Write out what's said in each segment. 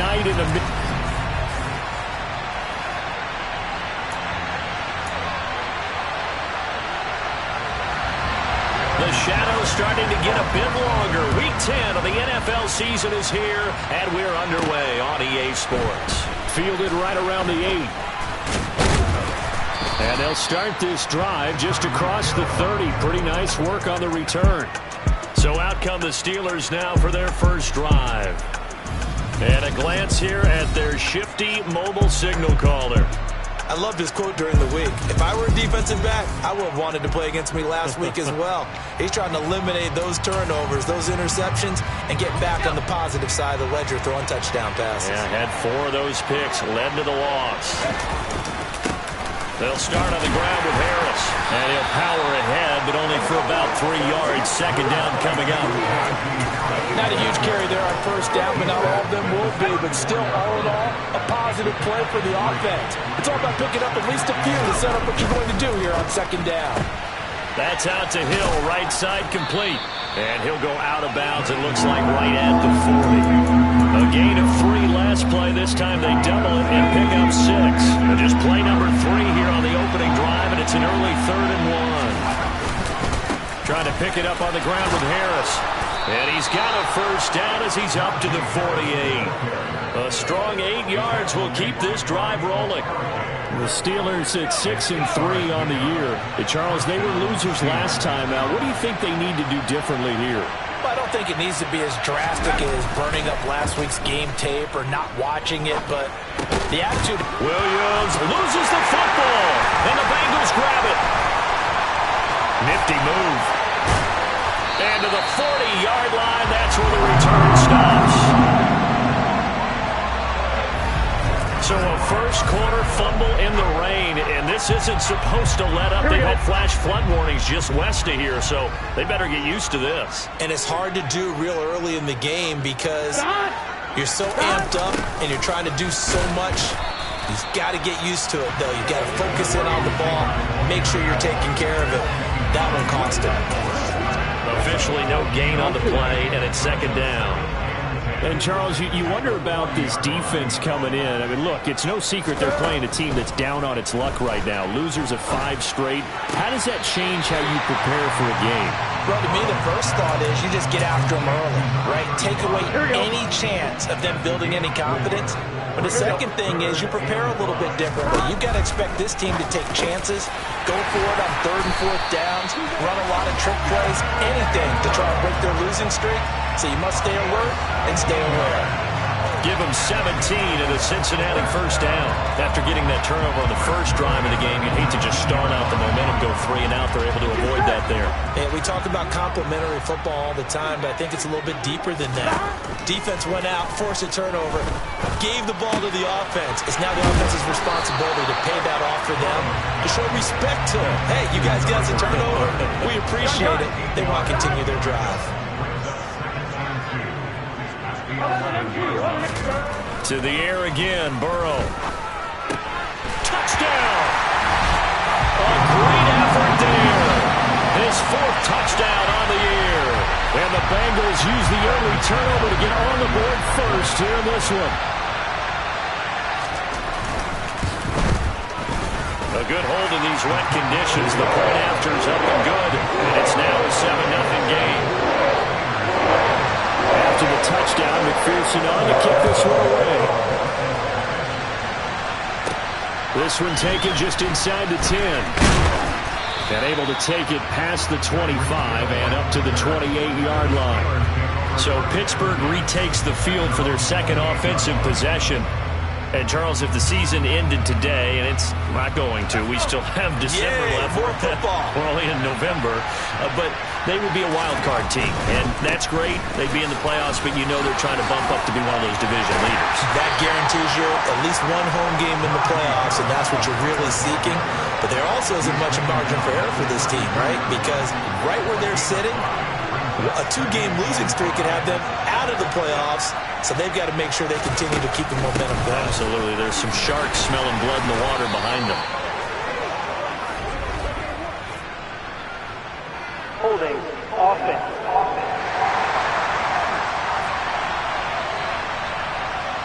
tonight in the The shadow's starting to get a bit longer. Week 10 of the NFL season is here, and we're underway on EA Sports. fielded right around the 8. And they'll start this drive just across the 30. Pretty nice work on the return. So out come the Steelers now for their first drive. And a glance here at their shifty mobile signal caller. I loved his quote during the week. If I were a defensive back, I would have wanted to play against me last week as well. He's trying to eliminate those turnovers, those interceptions, and get back on the positive side of the ledger throwing touchdown passes. Yeah, had 4 of those picks, led to the loss. They'll start on the ground with Harris. And he'll power ahead, but only for about 3 yards. Second down coming up. Not a huge carry there on first down, but not all of them will be. But still, all in all, a positive play for the offense. It's all about picking up at least a few to set up what you're going to do here on second down. That's out to Hill, right side complete. And he'll go out of bounds, it looks like right at the 40. A gain of 3 last play. This time they double it and pick up 6. And just play number 3 here on the opening drive, and it's an early 3rd and 1. Trying to pick it up on the ground with Harris. And he's got a first down as he's up to the 48. A strong 8 yards will keep this drive rolling. The Steelers at 6-3 on the year. Charles, they were losers last time out. What do you think they need to do differently here? Well, I don't think it needs to be as drastic as burning up last week's game tape or not watching it, but the attitude. Williams loses the football, and the Bengals grab it. Nifty move. And to the 40-yard line, that's where the return stops. So a first-quarter fumble in the rain, and this isn't supposed to let up. They've had flash flood warnings just west of here, so they better get used to this. And it's hard to do real early in the game because you're so amped up and you're trying to do so much. You've got to get used to it, though. You've got to focus in on the ball, make sure you're taking care of it. That one cost him. Officially no gain on the play, and it's second down. And, Charles, you wonder about this defense coming in. I mean, look, it's no secret they're playing a team that's down on its luck right now. Losers of 5 straight. How does that change how you prepare for a game? Well, to me, the first thought is you just get after them early, right? Take away any chance of them building any confidence. But the second thing is you prepare a little bit differently. You've got to expect this team to take chances, go for it on 3rd and 4th downs, run a lot of trick plays, anything to try and break their losing streak. So you must stay alert and stay aware. Give them 17 and a Cincinnati first down. After getting that turnover on the first drive of the game, you'd hate to just stall out the momentum, go 3 and out. They're able to avoid that there. And we talk about complementary football all the time, but I think it's a little bit deeper than that. Defense went out, forced a turnover, gave the ball to the offense. It's now the offense's responsibility to pay that off for them, to show respect to them. Hey, you guys got a turnover. We appreciate it. They want to continue their drive. To the air again, Burrow. Touchdown! A great effort there. His 4th touchdown on the year. And the Bengals use the early turnover to get on the board first here in this one. A good hold in these wet conditions. The point after's up and good. And it's now a 7-0 game. After the touchdown, McPherson on to kick this one away. This one taken just inside the 10. And able to take it past the 25 and up to the 28-yard line. So Pittsburgh retakes the field for their second offensive possession. And, Charles, if the season ended today, and it's not going to, we still have December left. More football. We're only in November. But they would be a wild card team. And that's great. They'd be in the playoffs, but you know they're trying to bump up to be one of those division leaders. That guarantees you at least one home game in the playoffs, and that's what you're really seeking. But there also isn't much margin for error for this team, right? Because right where they're sitting, a 2-game losing streak could have them out of the playoffs. So they've got to make sure they continue to keep the momentum going. Absolutely. There's some sharks smelling blood in the water behind them. Holding offense.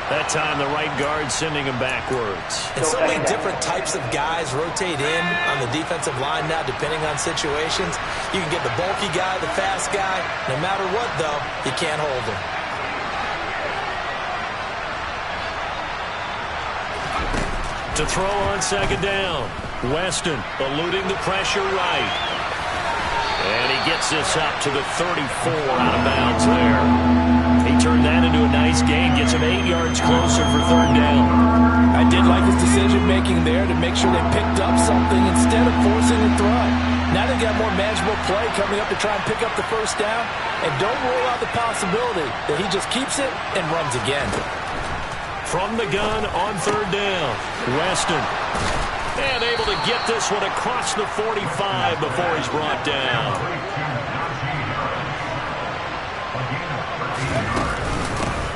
That time the right guard sending him backwards. And so many different types of guys rotate in on the defensive line now, depending on situations. You can get the bulky guy, the fast guy. No matter what, though, you can't hold him. To throw on second down. Weston eluding the pressure right. And he gets this up to the 34 out of bounds there. He turned that into a nice gain, gets him 8 yards closer for third down. I did like his decision-making there to make sure they picked up something instead of forcing a throw. Now they got more manageable play coming up to try and pick up the first down. And don't rule out the possibility that he just keeps it and runs again. From the gun on third down, Weston. And able to get this one across the 45 before he's brought down.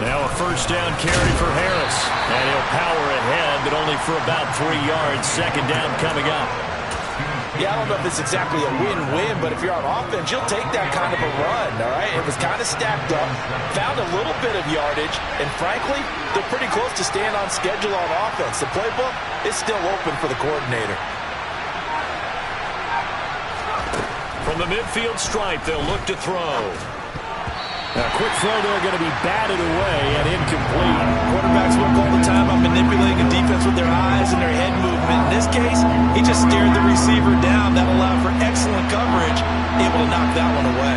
Now a first down carry for Harris. And he'll power ahead, but only for about 3 yards. Second down coming up. Yeah, I don't know if it's exactly a win-win, but if you're on offense, you'll take that kind of a run, all right? It was kind of stacked up, found a little bit of yardage, and frankly, they're pretty close to staying on schedule on offense. The playbook is still open for the coordinator. From the midfield stripe, they'll look to throw. A quick throw there going to be batted away and incomplete. Quarterbacks work all the time on manipulating a defense with their eyes and their head movement. In this case, he just stared the receiver down. That allowed for excellent coverage, able to knock that one away.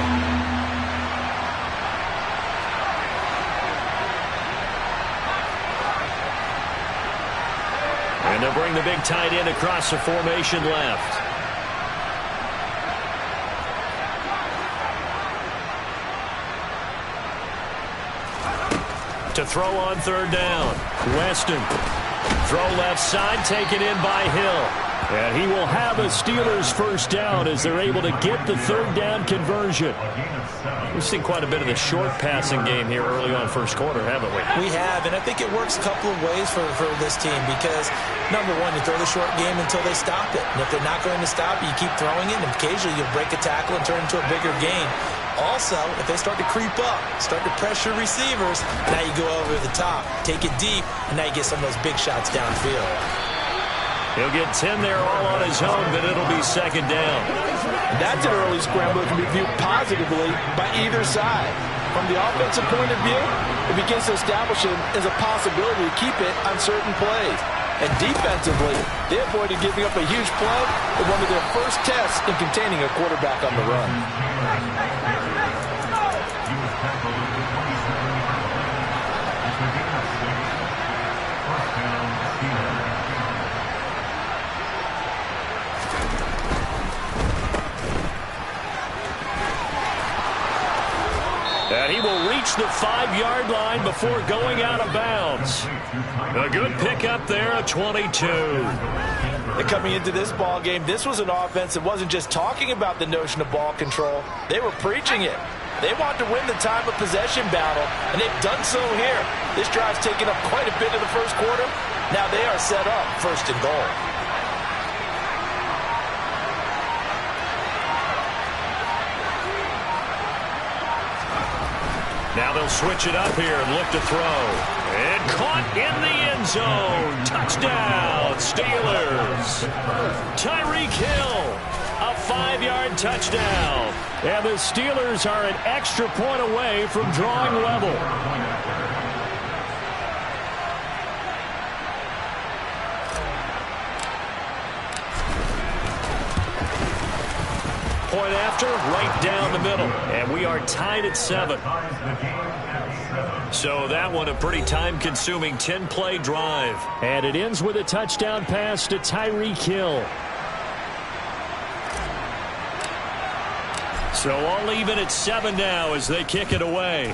And they'll bring the big tight end across the formation left. To throw on third down. Weston. Throw left side, taken in by Hill. And he will have a Steelers first down as they're able to get the third down conversion. We've seen quite a bit of the short passing game here early on first quarter, haven't we? We have, and I think it works a couple of ways for this team because, number one, you throw the short game until they stop it. And if they're not going to stop it, you keep throwing it, and occasionally you'll break a tackle and turn it into a bigger gain. Also, if they start to creep up, start to pressure receivers, now you go over the top, take it deep, and now you get some of those big shots downfield. He'll get 10 there all on his own, but it'll be second down. That's an early scramble that can be viewed positively by either side. From the offensive point of view, it begins to establish it as a possibility to keep it on certain plays. And defensively, they avoided giving up a huge play in one of their first tests in containing a quarterback on the run. And he will reach the 5-yard line before going out of bounds. A good pickup there, a 22. And coming into this ball game, this was an offense that wasn't just talking about the notion of ball control. They were preaching it. They wanted to win the time of possession battle, and they've done so here. This drive's taken up quite a bit in the first quarter. Now they are set up first and goal. Now they'll switch it up here and look to throw. And caught in the end zone. Touchdown, Steelers. Tyreek Hill, a 5-yard touchdown. And the Steelers are an extra point away from drawing level. Point after, right down the middle. And we are tied at 7. So that one a pretty time-consuming 10-play drive. And it ends with a touchdown pass to Tyreek Hill. So all even at 7 now as they kick it away.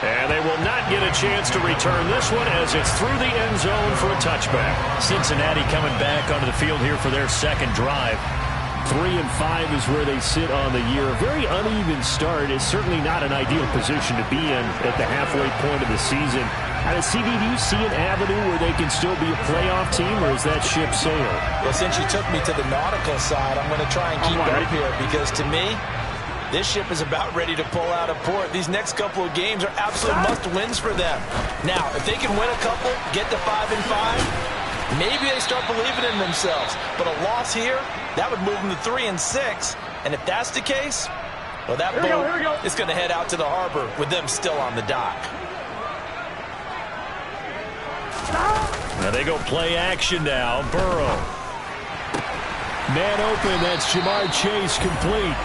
And they will not get a chance to return this one as it's through the end zone for a touchback. Cincinnati coming back onto the field here for their second drive. 3-5 is where they sit on the year. A very uneven start. It's certainly not an ideal position to be in at the halfway point of the season. Out of CD, do you see an avenue where they can still be a playoff team, or is that ship sailed? Well, since you took me to the nautical side, I'm going to try and keep up here because to me, This ship is about ready to pull out of port. These next couple of games are absolute must-wins for them. Now, if they can win a couple, get to 5-5, maybe they start believing in themselves. But a loss here, that would move them to 3-6. And if that's the case, well, that boat is going to head out to the harbor with them still on the dock. Now they go play action now. Burrow. Man open, that's Jamar Chase complete.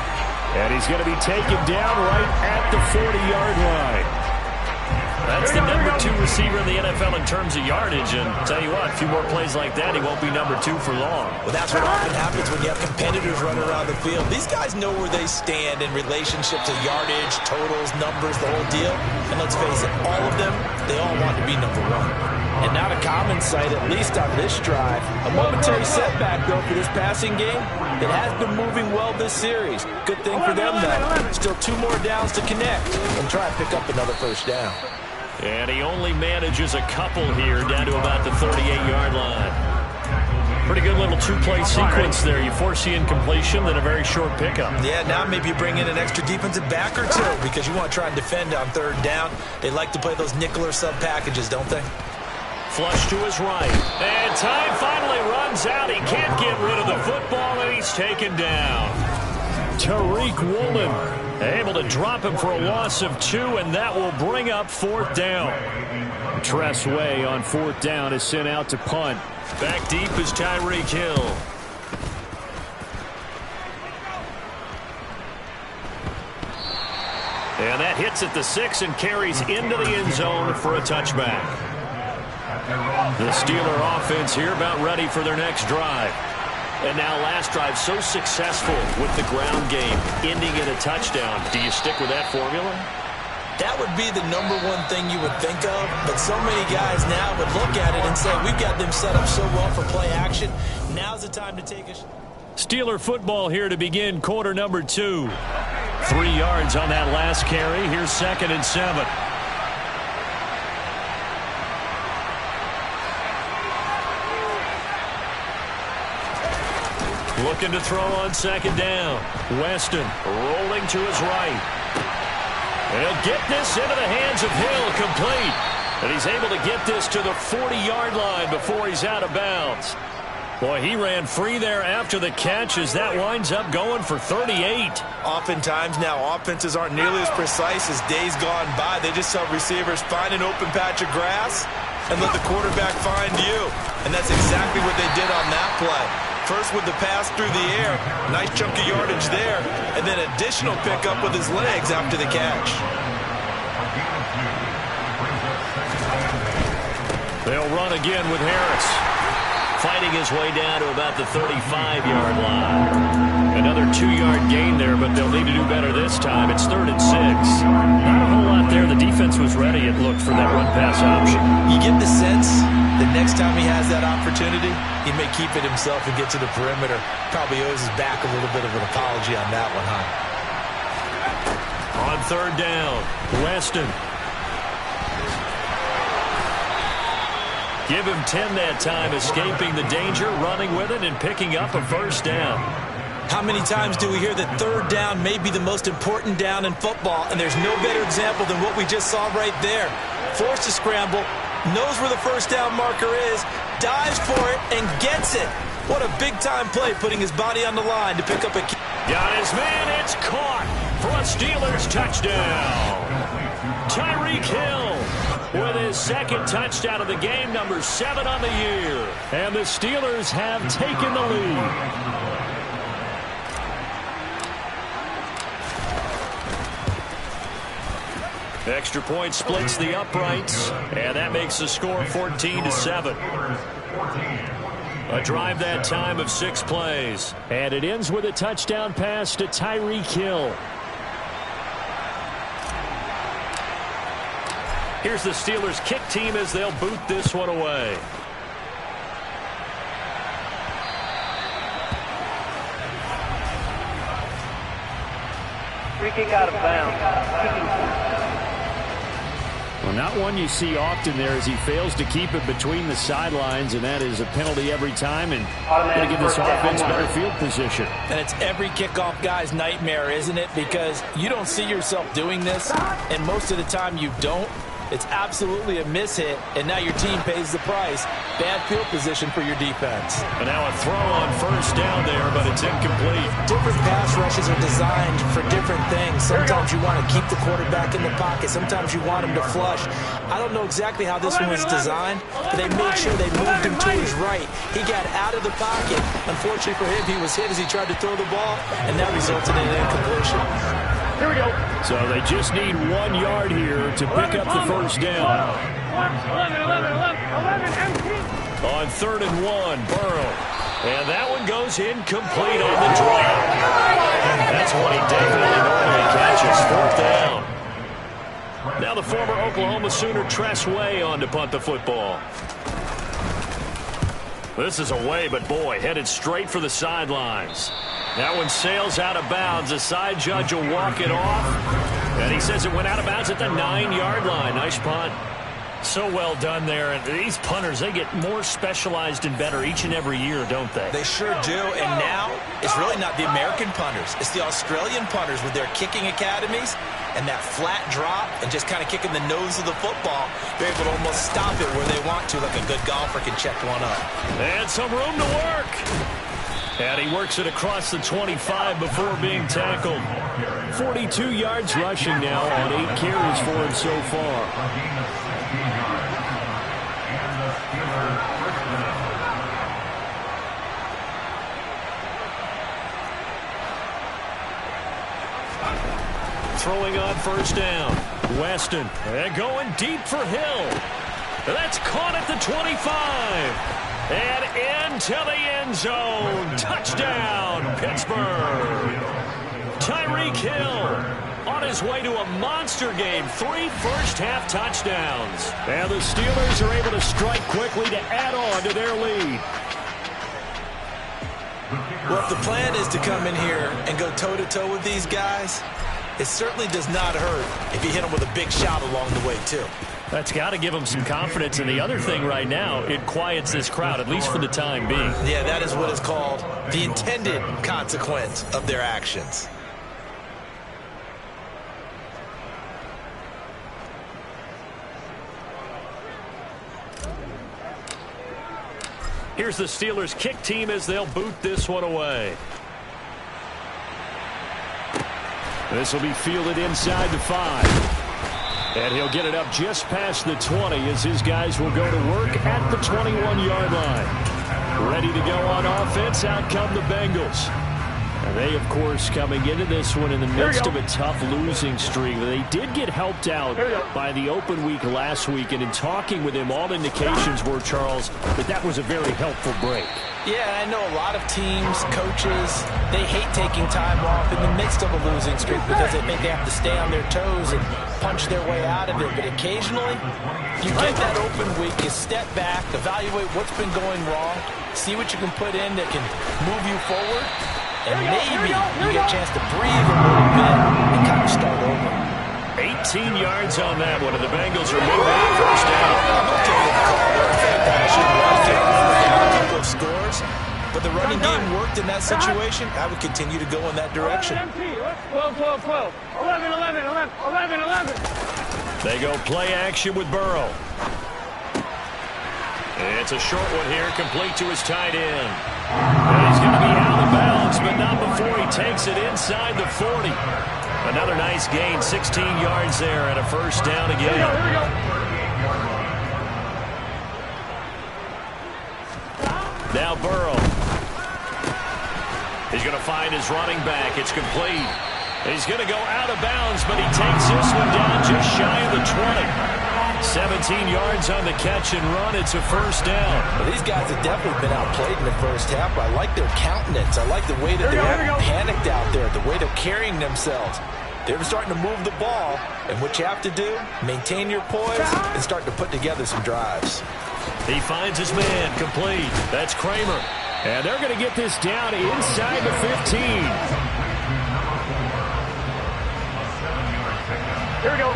And he's going to be taken down right at the 40-yard line. That's the number 2 receiver in the NFL in terms of yardage. And tell you what, a few more plays like that, he won't be number 2 for long. Well, that's what often happens when you have competitors running around the field. These guys know where they stand in relationship to yardage, totals, numbers, the whole deal. And let's face it, all of them, they all want to be number 1. And not a common sight, at least on this drive. A momentary setback, though, for this passing game that has been moving well this series. Good thing for them, though. Still 2 more downs to connect and try to pick up another first down. And he only manages a couple here down to about the 38-yard line. Pretty good little 2-play sequence there. You force the incompletion, then a very short pickup. Yeah, now maybe you bring in an extra defensive back or 2 because you want to try and defend on 3rd down. They like to play those nickel or sub packages, don't they? Flush to his right. And time finally runs out. He can't get rid of the football, and he's taken down. Tariq Woolen able to drop him for a loss of 2, and that will bring up 4th down. Tress Way on 4th down is sent out to punt. Back deep is Tyreek Hill. And that hits at the 6 and carries into the end zone for a touchback. The Steeler offense here about ready for their next drive. And now last drive so successful with the ground game, ending in a touchdown. Do you stick with that formula? That would be the number 1 thing you would think of, but so many guys now would look at it and say, we've got them set up so well for play action. Now's the time to take a... Steeler football here to begin quarter number 2. 3 yards on that last carry. Here's 2nd and 7. Looking to throw on 2nd down. Weston rolling to his right. And he'll get this into the hands of Hill, complete. And he's able to get this to the 40-yard line before he's out of bounds. Boy, he ran free there after the catch as that winds up going for 38. Oftentimes now, offenses aren't nearly as precise as days gone by. They just help receivers find an open patch of grass and let the quarterback find you. And that's exactly what they did on that play. First with the pass through the air, nice chunk of yardage there, and then additional pickup with his legs after the catch. They'll run again with Harris. Fighting his way down to about the 35-yard line. Another 2-yard gain there, but they'll need to do better this time. It's 3rd and 6. Not a whole lot there. The defense was ready, it looked, for that run-pass option. You get the sense that next time he has that opportunity, he may keep it himself and get to the perimeter. Probably owes his back a little bit of an apology on that one, huh? On 3rd down, Weston. Give him 10 that time, escaping the danger, running with it, and picking up a first down. How many times do we hear that 3rd down may be the most important down in football, and there's no better example than what we just saw right there. Forced to scramble, knows where the first down marker is, dives for it, and gets it. What a big-time play, putting his body on the line to pick up a... Got his man, it's caught for a Steelers touchdown. Tyreek Hill with his 2nd touchdown of the game, number 7 on the year. And the Steelers have taken the lead. Extra point splits the uprights, and that makes the score 14-7. A drive that time of 6 plays. And it ends with a touchdown pass to Tyreek Hill. Here's the Steelers kick team as they'll boot this one away. Free kick out of bounds. Well, not one you see often there as he fails to keep it between the sidelines, and that is a penalty every time, and going to give this offense better field position. And it's every kickoff guy's nightmare, isn't it? Because you don't see yourself doing this, and most of the time you don't. It's absolutely a mishit, and now your team pays the price. Bad field position for your defense. And now a throw on first down there, but it's incomplete. Different pass rushes are designed for different things. Sometimes you want to keep the quarterback in the pocket. Sometimes you want him to flush. I don't know exactly how this one was designed, but they made sure they moved him to his right. He got out of the pocket. Unfortunately for him, he was hit as he tried to throw the ball, and that resulted in an incompletion. Here we go. So they just need 1 yard here to pick up the first down. 11, on 3rd and 1, Burrow. And that one goes incomplete on the drop. That's one he definitely normally catches. 4th down. Now the former Oklahoma Sooner Tress Way on to punt the football. This is away, but boy, headed straight for the sidelines. That one sails out of bounds. The side judge will walk it off. And he says it went out of bounds at the 9-yard line. Nice punt. So well done there. And these punters, they get more specialized and better each and every year, don't they? They sure do. And now it's really not the American punters. It's the Australian punters with their kicking academies and that flat drop and just kind of kicking the nose of the football. They're able to almost stop it where they want to, like a good golfer can check one up. And some room to work. And he works it across the 25 before being tackled. 42 yards rushing now on 8 carries for him so far. Throwing on first down. Weston. And going deep for Hill. That's caught at the 25. And into the end zone. Touchdown, Pittsburgh. Tyreek Hill on his way to a monster game. 3 first-half touchdowns. And the Steelers are able to strike quickly to add on to their lead. Well, if the plan is to come in here and go toe-to-toe with these guys, it certainly does not hurt if you hit them with a big shot along the way, too. That's got to give them some confidence. And the other thing right now, it quiets this crowd, at least for the time being. Yeah, that is what is called the intended consequence of their actions. Here's the Steelers' kick team as they'll boot this one away. This will be fielded inside the 5. And he'll get it up just past the 20 as his guys will go to work at the 21-yard line. Ready to go on offense. Out come the Bengals. And they, of course, coming into this one in the midst of a tough losing streak. They did get helped out by the open week last week. And in talking with him, all indications were, Charles, that was a very helpful break. Yeah, I know a lot of teams, coaches, they hate taking time off in the midst of a losing streak because they think they have to stay on their toes and punch their way out of it. But occasionally, you get that open week, you step back, evaluate what's been going wrong, see what you can put in that can move you forward, and maybe you get a chance to breathe a little bit and kind of start over. 18 yards on that one, and the Bengals are moving on first down. Scores, but the running game worked in that situation. I would continue to go in that direction. 12, 12, 12. 11, 11, 11, 11, 11. They go play action with Burrow. It's a short one here, complete to his tight end. And he's going to be out of bounds, but not before he takes it inside the 40. Another nice gain, 16 yards there, and a first down again. Here we go. Now Burrow. He's going to find his running back. It's complete. He's going to go out of bounds, but he takes this one down just shy of the 20. 17 yards on the catch and run. It's a first down. Well, these guys have definitely been outplayed in the first half. I like their countenance. I like the way that they're panicked out there, the way they're carrying themselves. They're starting to move the ball, and what you have to do, maintain your poise and start to put together some drives. He finds his man, complete. That's Kramer. And they're going to get this down inside the 15. Here we go.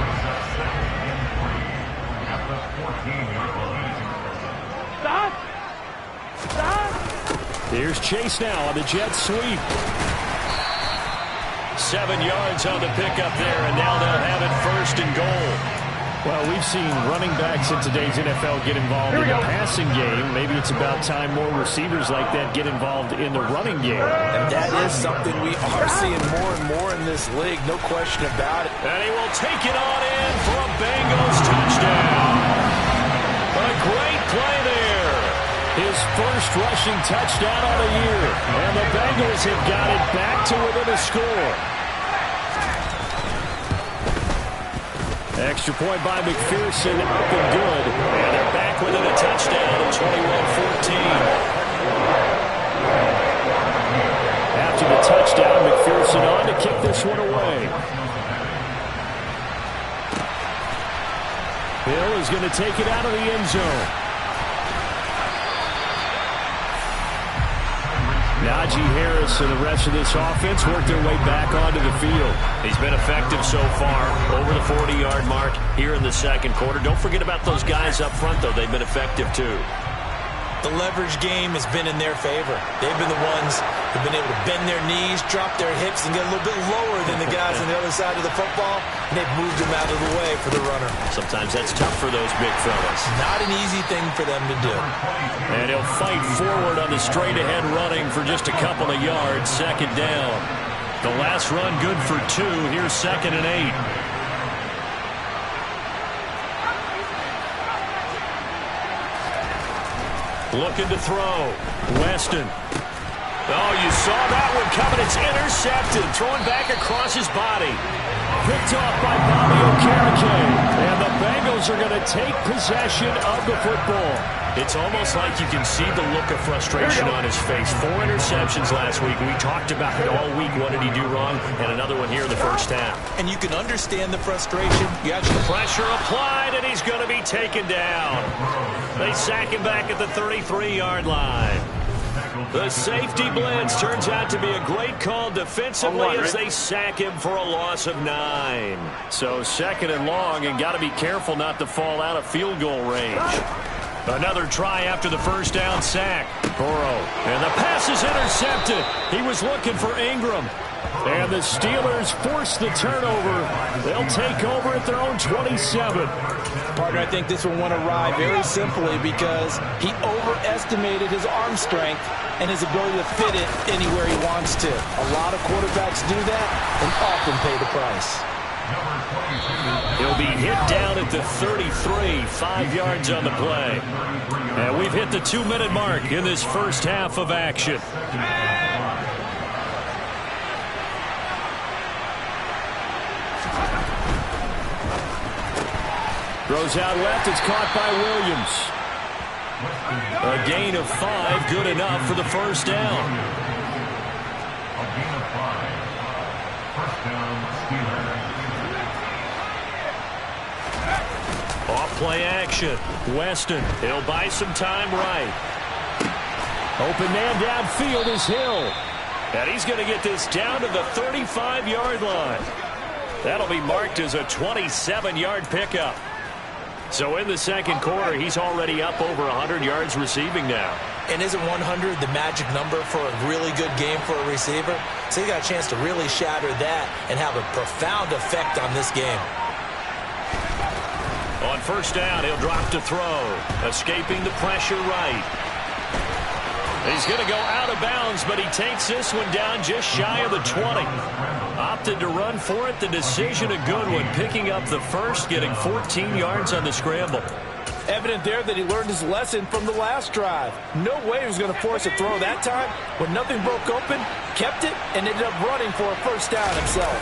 Here's Chase now on the jet sweep. 7 yards on the pickup there, and now they'll have it 1st and goal. Well, we've seen running backs in today's NFL get involved in the passing game. Maybe it's about time more receivers like that get involved in the running game. And that is something we are seeing more and more in this league, no question about it. And he will take it on in for a Bengals touchdown. A great play there. His first rushing touchdown on the year. And the Bengals have got it back to within a score. Extra point by McPherson, up and good. And they're back within a touchdown at 21-14. After the touchdown, McPherson on to kick this one away. Hill is going to take it out of the end zone. Najee Harris and the rest of this offense work their way back onto the field. He's been effective so far, over the 40-yard mark here in the second quarter. Don't forget about those guys up front, though. They've been effective, too. The leverage game has been in their favor. They've been the ones who've been able to bend their knees, drop their hips, and get a little bit lower than the guys on the other side of the football, and they've moved them out of the way for the runner. Sometimes that's tough for those big fellas. Not an easy thing for them to do. And he'll fight forward on the straight-ahead running for just a couple of yards, 2nd down. The last run good for 2. Here's 2nd and 8. Looking to throw. Weston. Oh, you saw that one coming. It's intercepted. Throwing back across his body. Picked off by Bobby Okereke. And the Bengals are going to take possession of the football. It's almost like you can see the look of frustration on his face. 4 interceptions last week. We talked about it all week. What did he do wrong? And another one here in the first half. And you can understand the frustration. You actually pressure applied, and he's going to be taken down. They sack him back at the 33-yard line. The safety blitz turns out to be a great call defensively as they sack him for a loss of 9. So 2nd and long, and got to be careful not to fall out of field goal range. Another try after the first down sack. Burrow. And the pass is intercepted. He was looking for Ingram. And the Steelers force the turnover. They'll take over at their own 27. Partner, I think this will want to ride very simply because he overestimated his arm strength and his ability to fit it anywhere he wants to. A lot of quarterbacks do that and often pay the price. He'll be hit down at the 33, 5 yards on the play. And we've hit the 2-minute mark in this first half of action. Throws out left. It's caught by Williams. A gain of 5, good enough for the first down. A gain of 5. First down, Steelers. Off-play action. Weston. He'll buy some time right. Open man downfield is Hill. And he's going to get this down to the 35-yard line. That'll be marked as a 27-yard pickup. So in the second quarter, he's already up over 100 yards receiving now. And isn't 100 the magic number for a really good game for a receiver? So he got a chance to really shatter that and have a profound effect on this game. On first down, he'll drop to throw. Escaping the pressure right. He's going to go out of bounds, but he takes this one down just shy of the 20. Opted to run for it. The decision a good one. Picking up the first, getting 14 yards on the scramble. Evident there that he learned his lesson from the last drive. No way he was going to force a throw that time. When nothing broke open, kept it, and ended up running for a first down himself.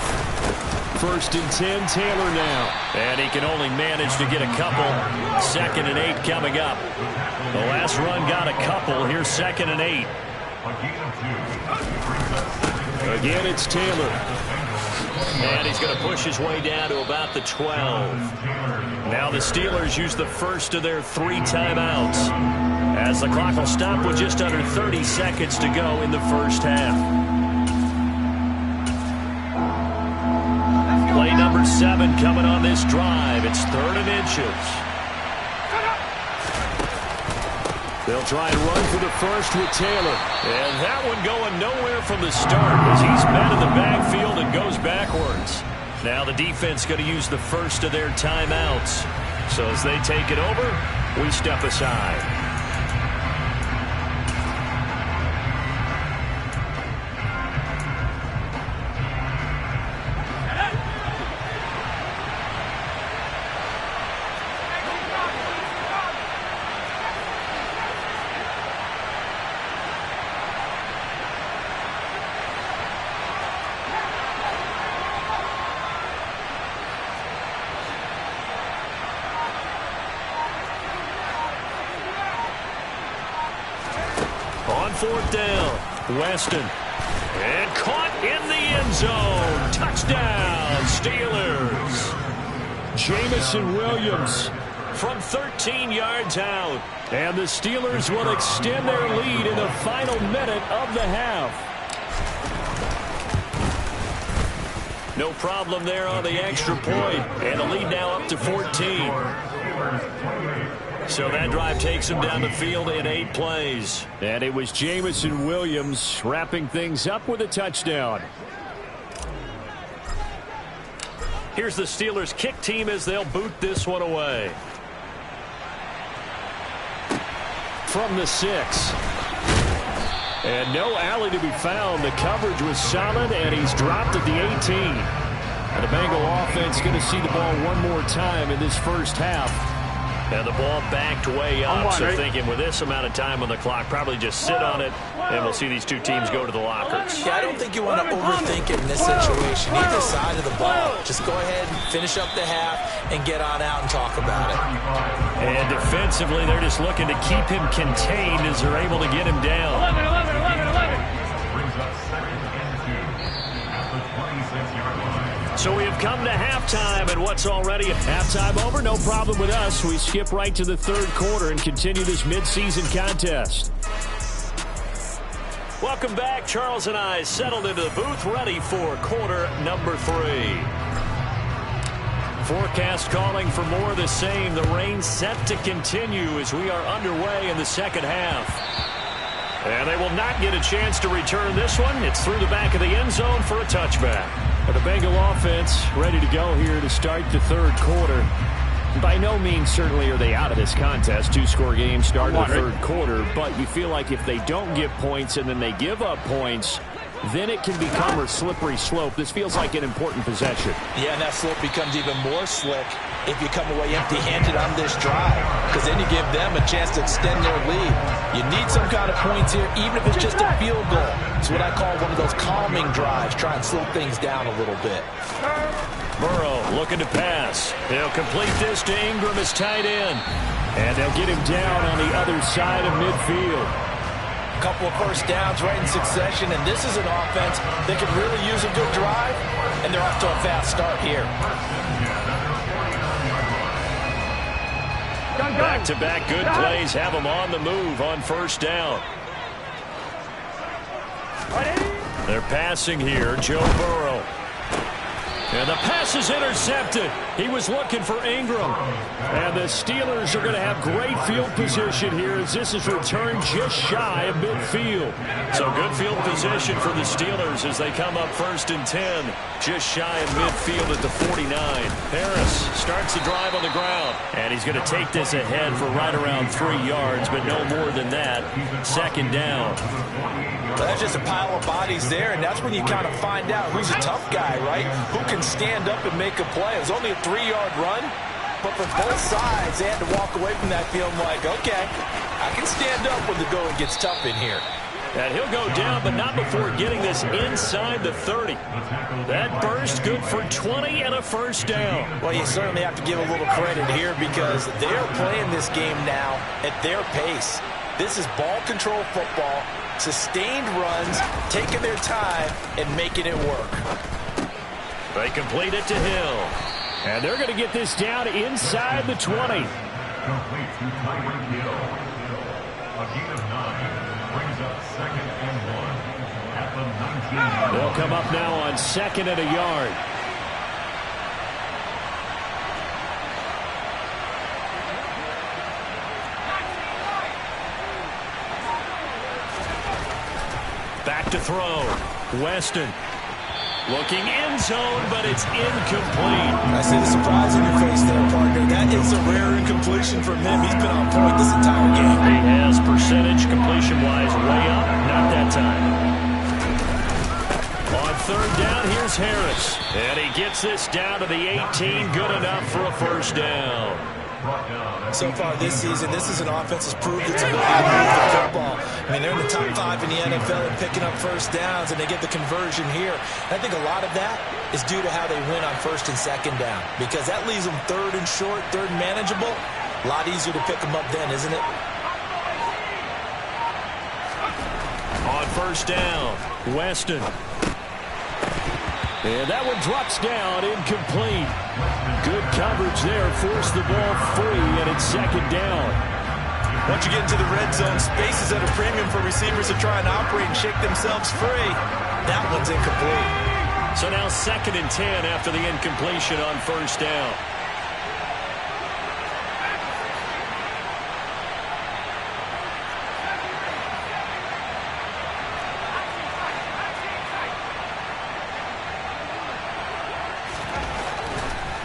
1st and 10, Taylor now. And he can only manage to get a couple. 2nd and 8 coming up. The last run got a couple. Here's 2nd and 8. Again, it's Taylor. And he's going to push his way down to about the 12. Now the Steelers use the first of their 3 timeouts, as the clock will stop with just under 30 seconds to go in the first half. Play number 7 coming on this drive. It's 3rd and inches. They'll try and run for the first with Taylor. And that one going nowhere from the start as he's met in the backfield and goes backwards. Now the defense going to use the first of their timeouts. So as they take it over, we step aside. Fourth down, Weston. And caught in the end zone. Touchdown, Steelers. Jamison Williams from 13 yards out. And the Steelers will extend their lead in the final minute of the half. No problem there on the extra point. And the lead now up to 14. So that drive takes him down the field in 8 plays. And it was Jamison Williams wrapping things up with a touchdown. Here's the Steelers kick team as they'll boot this one away. From the 6. And no alley to be found. The coverage was solid, and he's dropped at the 18. And the Bengal offense going to see the ball one more time in this first half. And the ball backed way up, so thinking with this amount of time on the clock, probably just sit on it, and we'll see these two teams go to the lockers. Yeah, I don't think you want to overthink it in this situation. Either side of the ball, just go ahead and finish up the half and get on out and talk about it. And defensively, they're just looking to keep him contained as they're able to get him down. 11. Brings up 2nd and 2 at the 26-yard line. So we have come to halftime, and what's already a halftime over? No problem with us. We skip right to the third quarter and continue this midseason contest. Welcome back. Charles and I settled into the booth, ready for quarter number 3. Forecast calling for more of the same. The rain set to continue as we are underway in the second half. And they will not get a chance to return this one. It's through the back of the end zone for a touchback. The Bengal offense ready to go here to start the third quarter. By no means certainly are they out of this contest. 2-score game start of the third quarter. But you feel like if they don't get points and then they give up points, then it can become a slippery slope. This feels like an important possession. Yeah, and that slope becomes even more slick if you come away empty-handed on this drive, because then you give them a chance to extend their lead. You need some kind of points here, even if it's just a field goal. It's what I call one of those calming drives. Try and slow things down a little bit. Burrow looking to pass. They'll complete this to Ingram as tight end. And they'll get him down on the other side of midfield. Couple of first downs right in succession, and this is an offense that could really use a good drive, and they're off to a fast start here. Back-to-back good plays have them on the move on first down. They're passing here, Joe Burrow. And the pass is intercepted. He was looking for Ingram. And the Steelers are going to have great field position here as this is returned just shy of midfield. So good field position for the Steelers as they come up 1st and 10. Just shy of midfield at the 49. Harris starts the drive on the ground. And he's going to take this ahead for right around 3 yards, but no more than that. 2nd down. Well, that's just a pile of bodies there, and that's when you kind of find out who's a tough guy, right? Who can stand up and make a play. It was only a 3-yard run, but for both sides, they had to walk away from that feeling like, okay, I can stand up when the going gets tough in here. And he'll go down, but not before getting this inside the 30. That burst good for 20 and a first down. Well, you certainly have to give a little credit here because they're playing this game now at their pace. This is ball control football, sustained runs, taking their time and making it work. They complete it to Hill. And they're going to get this down inside the 20. Complete to Tyreek Hill. A gain of 9 brings up 2nd and 1 at the 19. They'll come up now on 2nd and a yard. to throw. Weston. Looking end zone, but it's incomplete. I see the surprise in your face there, partner. That is a rare incompletion from him. He's been on point this entire game. He has percentage completion-wise way up. Not that time. On third down, here's Harris. And he gets this down to the 18. Good enough for a first down. So far this season, this is an offense that's proved its ability to move the football. I mean, they're in the top 5 in the NFL in picking up first downs, and they get the conversion here. I think a lot of that is due to how they win on first and second down, because that leaves them third and short, third and manageable. A lot easier to pick them up then, isn't it? On first down, Weston. And that one drops down, incomplete. Good coverage there, forced the ball free, and it's second down. Once you get into the red zone, space is at a premium for receivers to try and operate and shake themselves free. That one's incomplete. So now second and 10 after the incompletion on first down.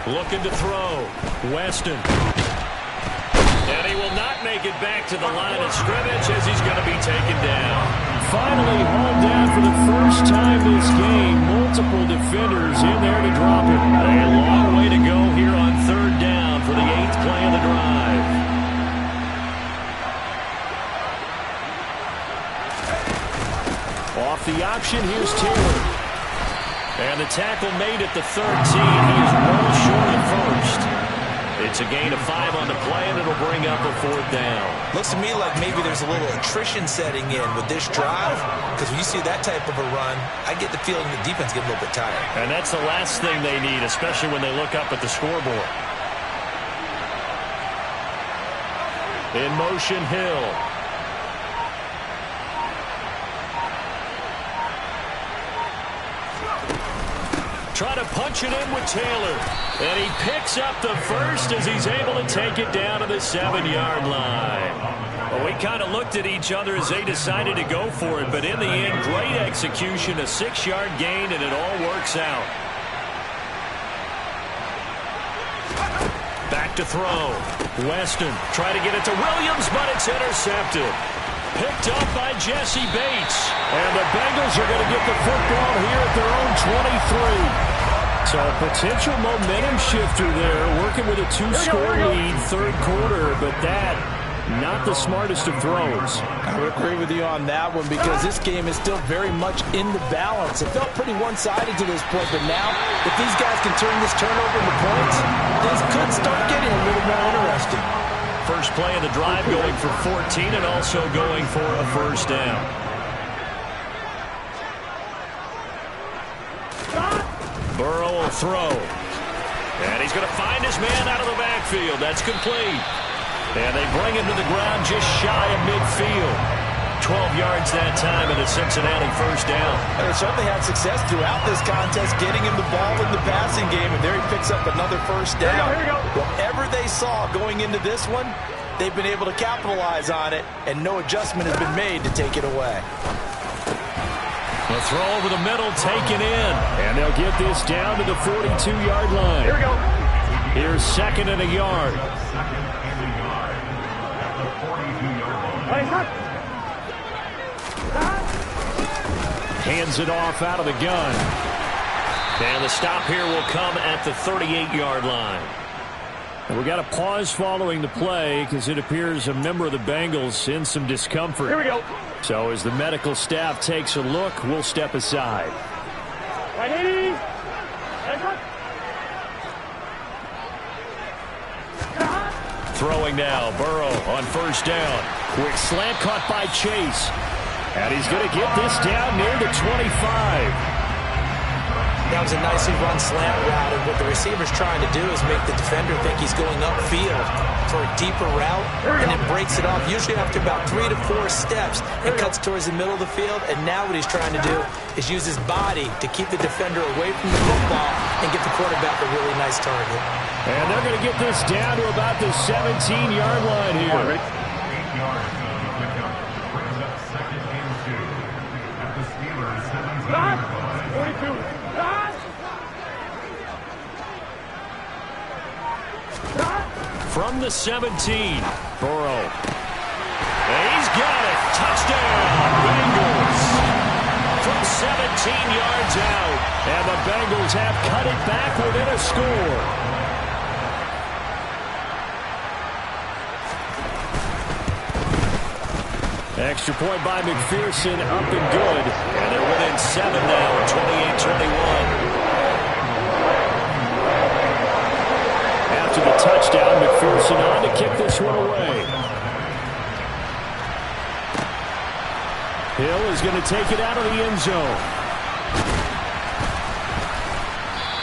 Looking to throw. Weston. And he will not make it back to the line of scrimmage as he's going to be taken down. Finally hauled down for the first time this game. Multiple defenders in there to drop it. A long way to go here on third down for the 8th play of the drive. Off the option, here's Taylor. And the tackle made at the 13. He's well short of first. It's a gain of 5 on the play, and it'll bring up a fourth down. Looks to me like maybe there's a little attrition setting in with this drive, because when you see that type of a run, I get the feeling the defense get a little bit tired. And that's the last thing they need, especially when they look up at the scoreboard. In motion, Hill. Try to punch it in with Taylor. And he picks up the first as he's able to take it down to the 7-yard line. Well, we kind of looked at each other as they decided to go for it. But in the end, great execution, a 6-yard gain, and it all works out. Back to throw. Weston try to get it to Williams, but it's intercepted. Picked up by Jesse Bates. And the Bengals are going to get the football here at their own 23. So a potential momentum shifter there, working with a 2-score lead, third quarter, but that, not the smartest of throws. I would agree with you on that one, because this game is still very much in the balance. It felt pretty one-sided to this point, but now, if these guys can turn this turnover into points, things could start getting a little more interesting. First play of the drive going for 14 and also going for a first down. Burrow will throw. And he's going to find his man out of the backfield. That's complete. And they bring him to the ground just shy of midfield. 12 yards that time and a Cincinnati first down. And they certainly had success throughout this contest getting him the ball in the passing game, and there he picks up another first down. Here we go. Whatever they saw going into this one, they've been able to capitalize on it, and no adjustment has been made to take it away. The throw over the middle taken in. And they'll get this down to the 42-yard line. Here we go. Here's second and a yard. Hands it off out of the gun. And the stop here will come at the 38-yard line. And we got a pause following the play because it appears a member of the Bengals in some discomfort. Here we go. So as the medical staff takes a look, we'll step aside. Right, Hades. Throwing now, Burrow on first down. Quick slant caught by Chase. And he's going to get this down near the 25. That was a nicely run slant route, and what the receiver's trying to do is make the defender think he's going upfield for a deeper route, and then breaks it off, usually after about 3 to 4 steps, and cuts towards the middle of the field. And now what he's trying to do is use his body to keep the defender away from the football and get the quarterback a really nice target. And they're going to get this down to about the 17-yard line here. 8 yards on the pickup. Brings up second and 2 at the Steelers' From the 17, Burrow. And he's got it. Touchdown, Bengals. From 17 yards out. And the Bengals have cut it back within a score. Extra point by McPherson, up and good. And they're within 7 now, 28-21. After the touchdown, McPherson on to kick this one away. Hill is going to take it out of the end zone.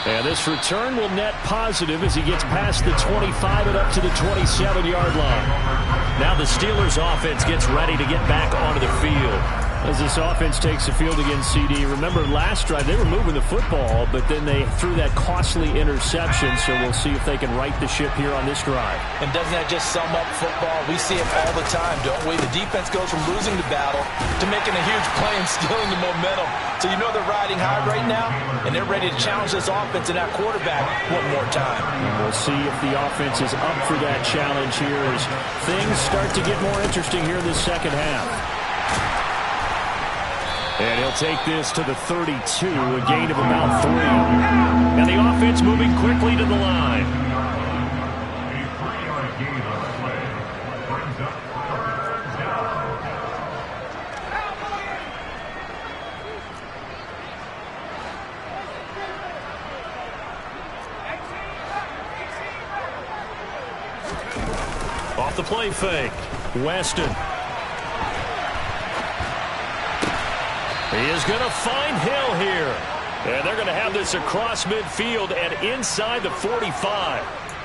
And this return will net positive as he gets past the 25 and up to the 27-yard line. Now the Steelers offense gets ready to get back onto the field. As this offense takes the field against CD, remember last drive they were moving the football, but then they threw that costly interception, so we'll see if they can right the ship here on this drive. And doesn't that just sum up football? We see it all the time, don't we? The defense goes from losing the battle to making a huge play and stealing the momentum. So you know they're riding high right now, and they're ready to challenge this offense and that quarterback one more time. And we'll see if the offense is up for that challenge here as things start to get more interesting here in the second half. And he'll take this to the 32, a gain of about 3. And the offense moving quickly to the line. A 3-yard gain on the play brings up third down. Off the play fake, Weston. He is going to find Hill here. And they're going to have this across midfield and inside the 45.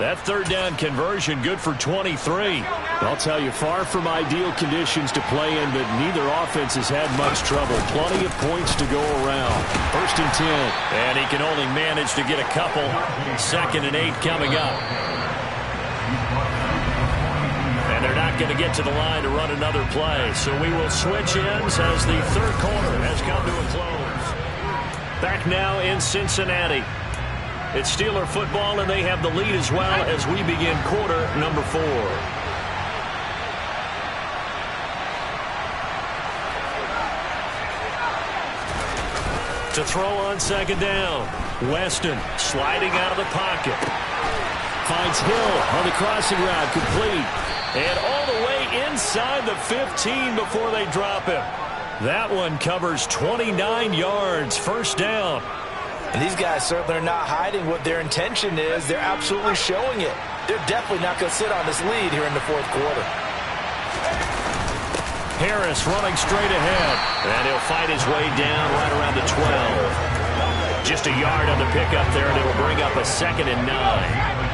That third down conversion good for 23. I'll tell you, far from ideal conditions to play in, but neither offense has had much trouble. Plenty of points to go around. 1st and 10. And he can only manage to get a couple. 2nd and 8 coming up. And they're not going to get to the line to run another play. So we will switch ends as the third quarter has come to a close. Back now in Cincinnati. It's Steeler football, and they have the lead as well as we begin quarter number 4. To throw on 2nd down. Weston sliding out of the pocket. Finds Hill on the crossing route, complete. And all the way inside the 15 before they drop him. That one covers 29 yards. 1st down. And these guys certainly are not hiding what their intention is. They're absolutely showing it. They're definitely not going to sit on this lead here in the 4th quarter. Harris running straight ahead. And he'll fight his way down right around the 12. Just a yard on the pickup there, and it'll bring up a 2nd and 9.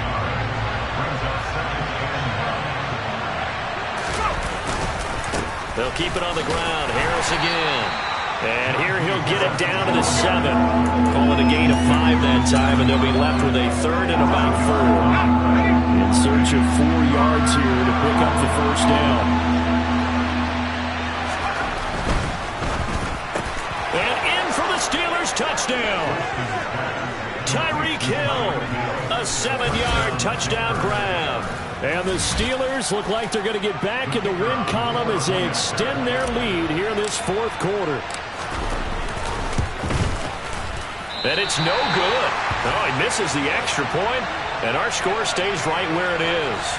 They'll keep it on the ground. Harris again. And here he'll get it down to the 7. Call it a gain of 5 that time, and they'll be left with a 3rd and about 4. In search of 4 yards here to pick up the 1st down. And in for the Steelers touchdown. Tyreek Hill. A 7-yard touchdown grab. And the Steelers look like they're going to get back in the win column as they extend their lead here in this 4th quarter. And it's no good. Oh, he misses the extra point, and our score stays right where it is.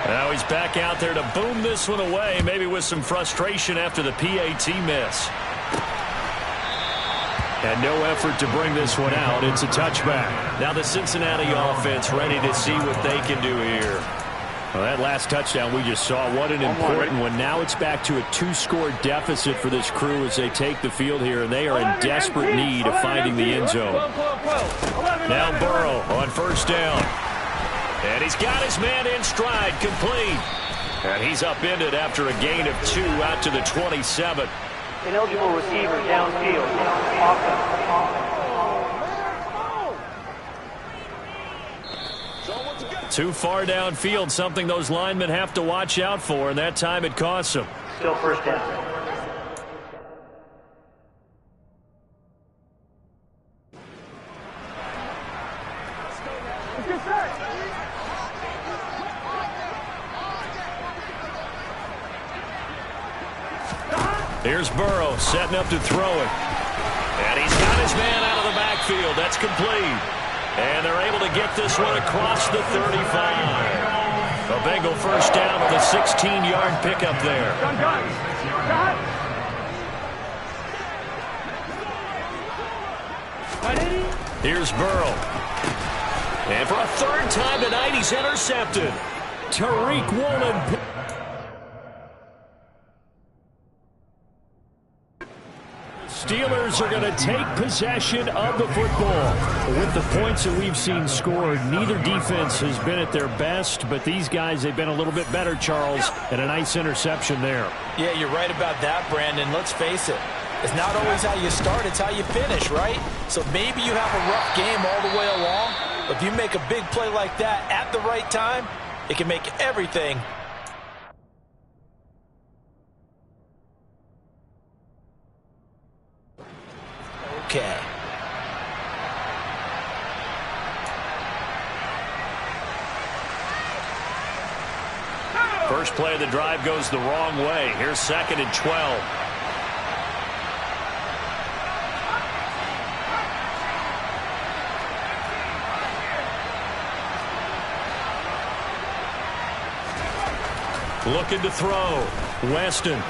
Now he's back out there to boom this one away, maybe with some frustration after the PAT miss. And no effort to bring this one out. It's a touchback. Now the Cincinnati offense ready to see what they can do here. Well, that last touchdown we just saw, what an important one. Now it's back to a 2-score deficit for this crew as they take the field here, and they are in desperate need of finding the end zone. Now Burrow on 1st down. And he's got his man in stride, complete. And he's upended after a gain of 2 out to the 27. Ineligible receiver downfield. Offense. Too far downfield, something those linemen have to watch out for, and that time it costs them. Still first down. Here's Burrow setting up to throw it. And he's got his man out of the backfield. That's complete. And they're able to get this one across the 35. A Bengal first down with a 16-yard pickup there. Here's Burrow. And for a third time tonight, he's intercepted. Tariq Woolen. Steelers are going to take possession of the football. With the points that we've seen scored, neither defense has been at their best, but these guys, they've been a little bit better, Charles, and a nice interception there. Yeah, you're right about that, Brandon. Let's face it. It's not always how you start, it's how you finish, right? So maybe you have a rough game all the way along, but if you make a big play like that at the right time, it can make everything. Okay. First play of the drive goes the wrong way. Here's 2nd and 12. Looking to throw. Weston.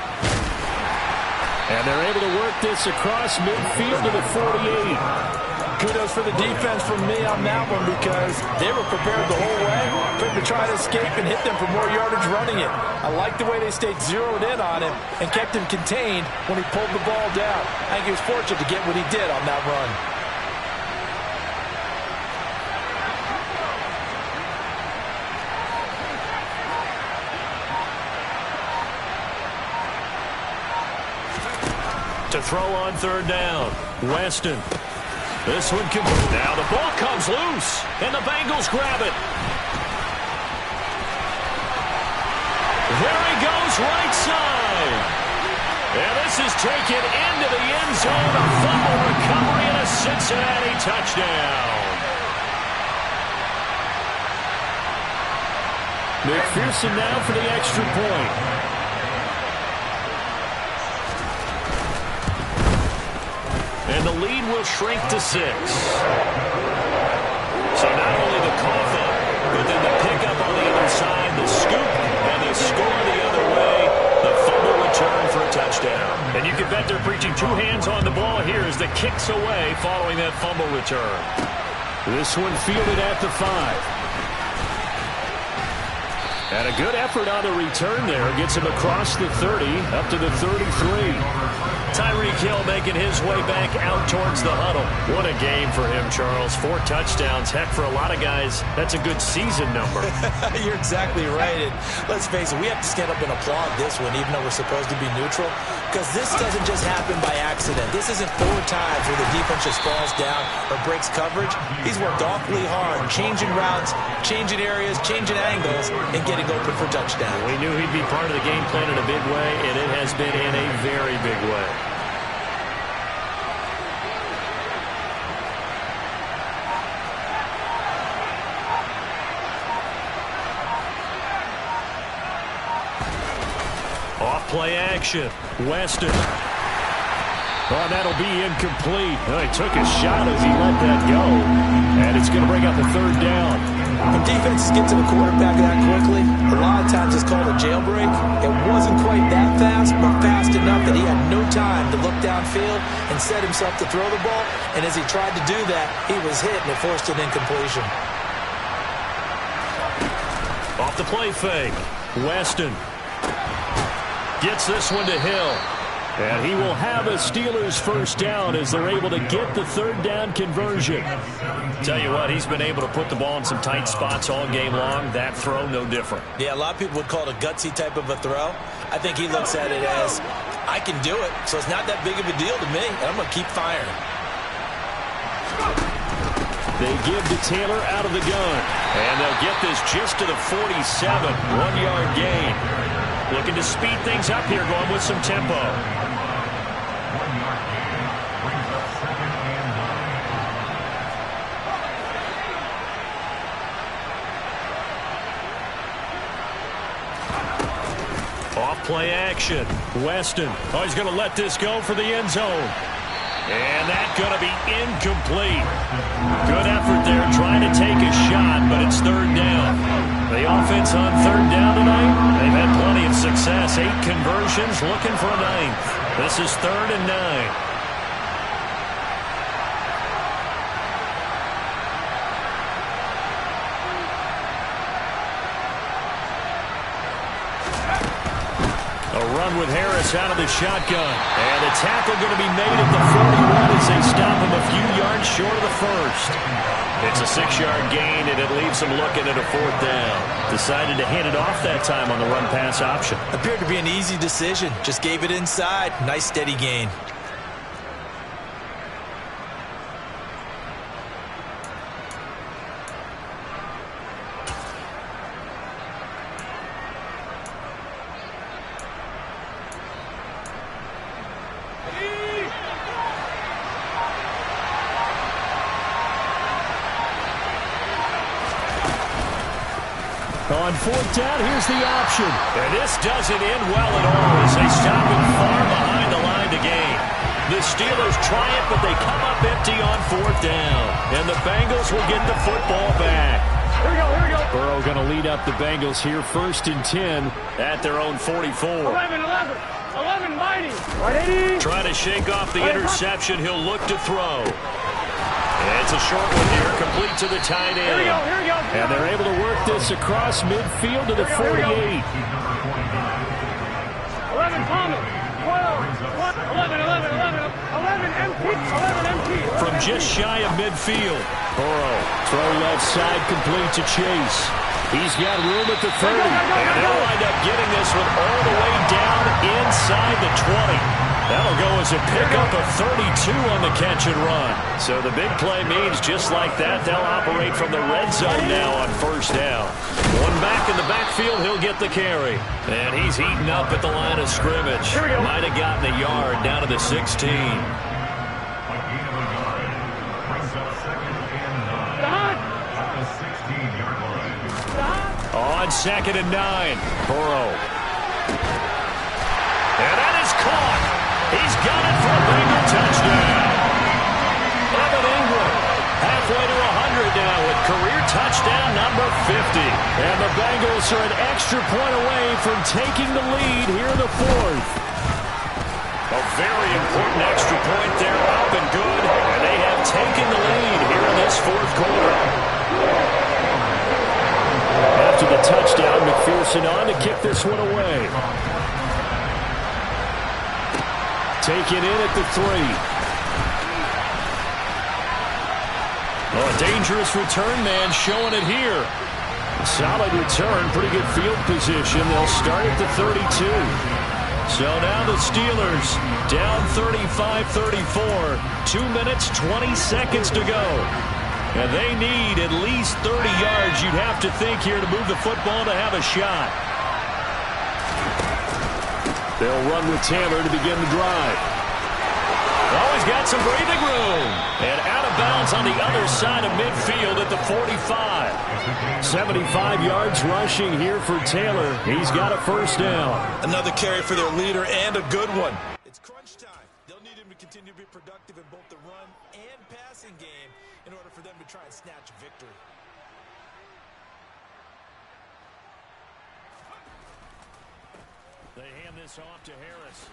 And they're able to work this across midfield to the 48. Kudos for the defense from me on that one because they were prepared the whole way for him to try to escape and hit them for more yardage running it. I like the way they stayed zeroed in on him and kept him contained when he pulled the ball down. I think he was fortunate to get what he did on that run. To throw on 3rd down. Weston. This one can... Now the ball comes loose, and the Bengals grab it. There he goes, right side. And this is taken into the end zone. A fumble recovery and a Cincinnati touchdown. McPherson now for the extra point. And the lead will shrink to 6. So not only the cough up, but then the pickup on the other side, the scoop, and the score the other way, the fumble return for a touchdown. And you can bet they're preaching 2 hands on the ball here as the kick's away following that fumble return. This one fielded at the 5. And a good effort on the return there. Gets him across the 30, up to the 33. Tyreek Hill making his way back out towards the huddle. What a game for him, Charles. 4 touchdowns. Heck, for a lot of guys, that's a good season number. You're exactly right. And let's face it, we have to stand up and applaud this one, even though we're supposed to be neutral, because this doesn't just happen by accident. This isn't 4 times where the defense just falls down or breaks coverage. He's worked awfully hard, changing routes, changing areas, changing angles, and getting open for touchdown. We knew he'd be part of the game plan in a big way, and it has been in a very big way. Off-play action. Weston. Oh, that'll be incomplete. Oh, he took a shot as he let that go. And it's going to bring up the 3rd down. When defenses get to the quarterback that quickly, a lot of times it's called a jailbreak. It wasn't quite that fast, but fast enough that he had no time to look downfield and set himself to throw the ball. And as he tried to do that, he was hit and it forced an incompletion. Off the play fake. Weston gets this one to Hill. And he will have a Steelers first down as they're able to get the 3rd down conversion. Tell you what, he's been able to put the ball in some tight spots all game long. That throw, no different. Yeah, a lot of people would call it a gutsy type of a throw. I think he looks at it as, I can do it, so it's not that big of a deal to me, and I'm going to keep firing. They give to Taylor out of the gun. And they'll get this just to the 47. 1-yard gain. Looking to speed things up here, going with some tempo. 1-yard gain brings up 2nd and 9. Off play action. Weston. Oh, he's going to let this go for the end zone. And that's going to be incomplete. Good effort there trying to take a shot, but it's 3rd down. The offense on 3rd down tonight, they've had plenty of success. 8 conversions, looking for a 9th. This is 3rd and 9. A run with Harris out of the shotgun. And the tackle going to be made at the 41 as they stop him a few yards short of the first. It's a 6-yard gain, and it leaves them looking at a 4th down. Decided to hand it off that time on the run-pass option. Appeared to be an easy decision. Just gave it inside. Nice steady gain. On 4th down, here's the option. And this doesn't end well at all as they stop him far behind the line to gain. The Steelers triumph, but they come up empty on 4th down. And the Bengals will get the football back. Here we go, here we go. Burrow going to lead up the Bengals here 1st and 10 at their own 44. 11, 11. 11, mighty. 180. Trying to shake off the interception. He'll look to throw. It's a short one here, complete to the tight end. Here we go, here we go. And they're able to work this across midfield to the 48. 11, Thomas. 12, 11, 11, 11, 11, empty. 11, empty. From just shy of midfield. Burrow, throw left side, complete to Chase. He's got room at the 30. And they'll wind up getting this one all the way down inside the 20. That'll go as a pickup of 32 on the catch and run. So the big play means just like that, they'll operate from the red zone now on 1st down. One back in the backfield, he'll get the carry. And he's heating up at the line of scrimmage. Might have gotten a yard down to the 16. A gain of a yard brings up 2nd and 9 at the 16-yard line. On 2nd and 9, Burrow. And that is caught. He's got it for a Bengal touchdown. Evan Ingram halfway to 100 now with career touchdown number 50. And the Bengals are an extra point away from taking the lead here in the 4th. A very important extra point there, up and good. And they have taken the lead here in this 4th quarter. After the touchdown, McPherson on to kick this one away. Taken in at the 3. Oh, a dangerous return man showing it here. Solid return, pretty good field position. They'll start at the 32. So now the Steelers down 35-34. 2 minutes, 20 seconds to go. And they need at least 30 yards, you'd have to think, here to move the football to have a shot. They'll run with Taylor to begin the drive. Oh, he's got some breathing room. And out of bounds on the other side of midfield at the 45. 75 yards rushing here for Taylor. He's got a 1st down. Another carry for their leader and a good one. It's crunch time. They'll need him to continue to be productive in both the run and passing game in order for them to try and snatch victory. They hand this off to Harris.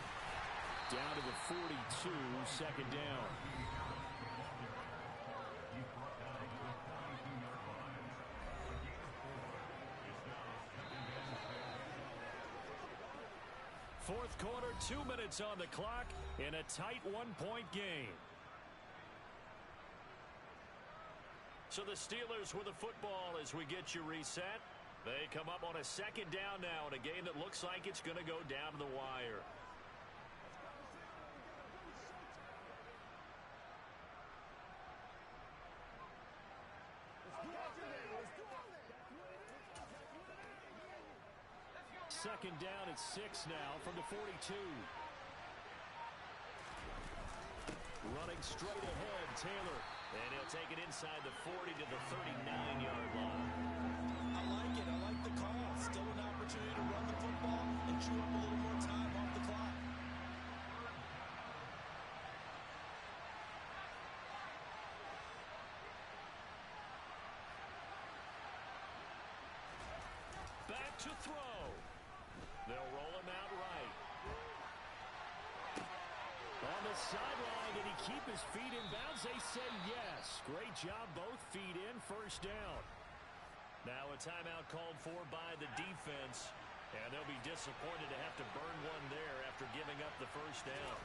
Down to the 42, 2nd down. Fourth quarter, 2 minutes on the clock in a tight 1-point game. So the Steelers with the football as we get you reset. They come up on a 2nd down now in a game that looks like it's going to go down to the wire. second down at 6 now from the 42. Running straight ahead, Taylor. And he'll take it inside the 40 to the 39-yard line. I like it. I like the call. Still an opportunity to run the football and chew up a little more time off the clock. Back to throw. They'll roll him out right. On the sideline, did he keep his feet in bounds? They say yes. Great job, both feet in, first down. Now a timeout called for by the defense, and they'll be disappointed to have to burn one there after giving up the first down.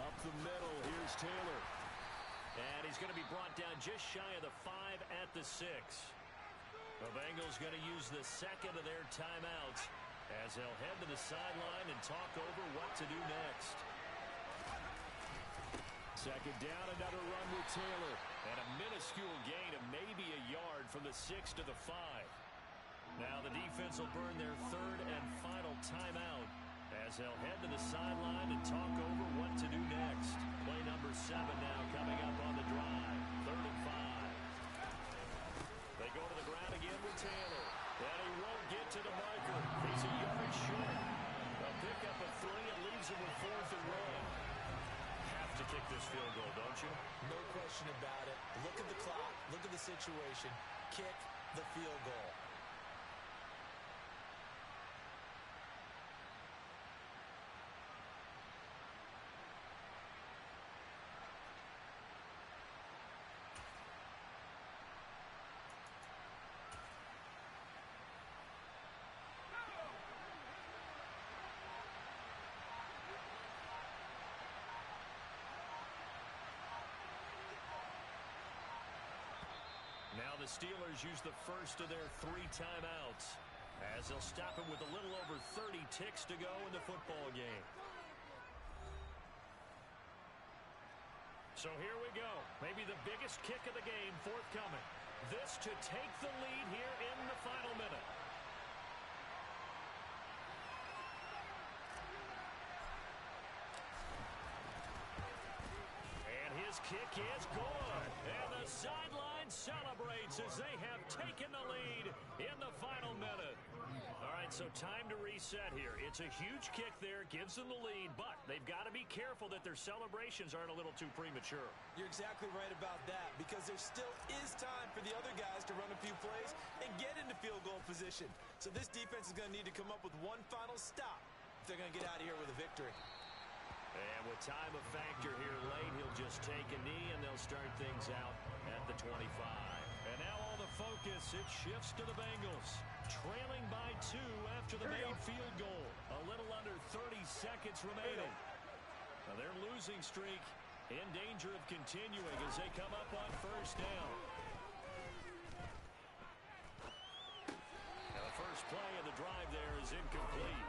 Up the middle, here's Taylor. And he's going to be brought down just shy of the 5 at the 6. The Bengals going to use the second of their timeouts as they'll head to the sideline and talk over what to do next. Second down, another run with Taylor. And a minuscule gain of maybe a yard from the 6 to the 5. Now the defense will burn their third and final timeout as they'll head to the sideline and talk over what to do next. Play number 7 now coming up on the drive. 3rd and 5. They go to the ground again with Taylor. And he won't get to the marker. He's a yard short. A pickup of 3 and leaves him with 4th and 1. To kick this field goal, don't you? No question about it. Look at the clock. Look at the situation. Kick the field goal. Now the Steelers use the first of their 3 timeouts as they'll stop it with a little over 30 ticks to go in the football game. So here we go. Maybe the biggest kick of the game forthcoming. This to take the lead here in the final minute. His kick is good. And the sideline celebrates as they have taken the lead in the final minute. All right, so time to reset here. It's a huge kick there, gives them the lead, but they've got to be careful that their celebrations aren't a little too premature. You're exactly right about that, because there still is time for the other guys to run a few plays and get into field goal position. So this defense is going to need to come up with one final stop if they're going to get out of here with a victory. And with time a factor here late, he'll just take a knee, and they'll start things out at the 25. And now all the focus, it shifts to the Bengals. Trailing by 2 after the made field goal. A little under 30 seconds remaining. Now their losing streak in danger of continuing as they come up on first down. Now the first play of the drive there is incomplete.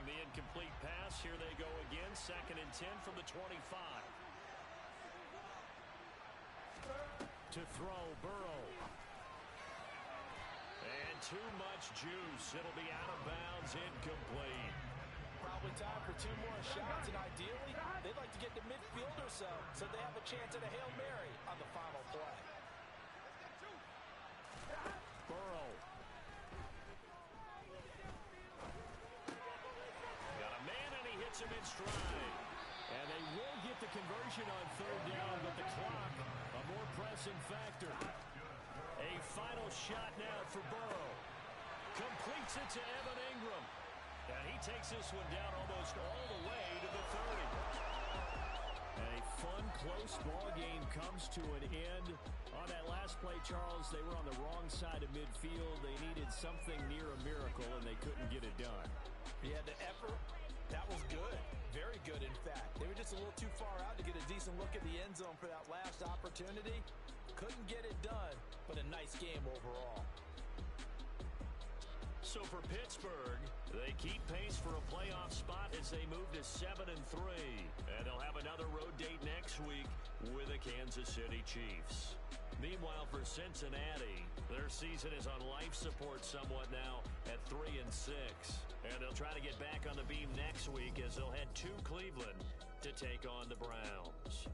The incomplete pass. Here they go again. 2nd and 10 from the 25. To throw, Burrow. And too much juice. It'll be out of bounds, incomplete. Probably time for 2 more shots, and ideally, they'd like to get to midfield or so they have a chance at a Hail Mary on the final play. Burrow. Got a man, and he hits him in stride. And they will get the conversion on 3rd down, but the clock, a more pressing factor. A final shot now for Burrow. Completes it to Evan Ingram. And he takes this one down almost all the way to the 30. And a fun, close ball game comes to an end. On that last play, Charles, they were on the wrong side of midfield. They needed something near a miracle, and they couldn't get it done. Yeah, the effort, that was good. Very good, in fact. They were just a little too far out to get a decent look at the end zone for that last opportunity. Couldn't get it done, but a nice game overall. So for Pittsburgh, They keep pace for a playoff spot as they move to 7-3. And they'll have another road date next week with the Kansas City Chiefs. Meanwhile, for Cincinnati, their season is on life support somewhat now at 3-6. And they'll try to get back on the beam next week as they'll head to Cleveland to take on the Browns.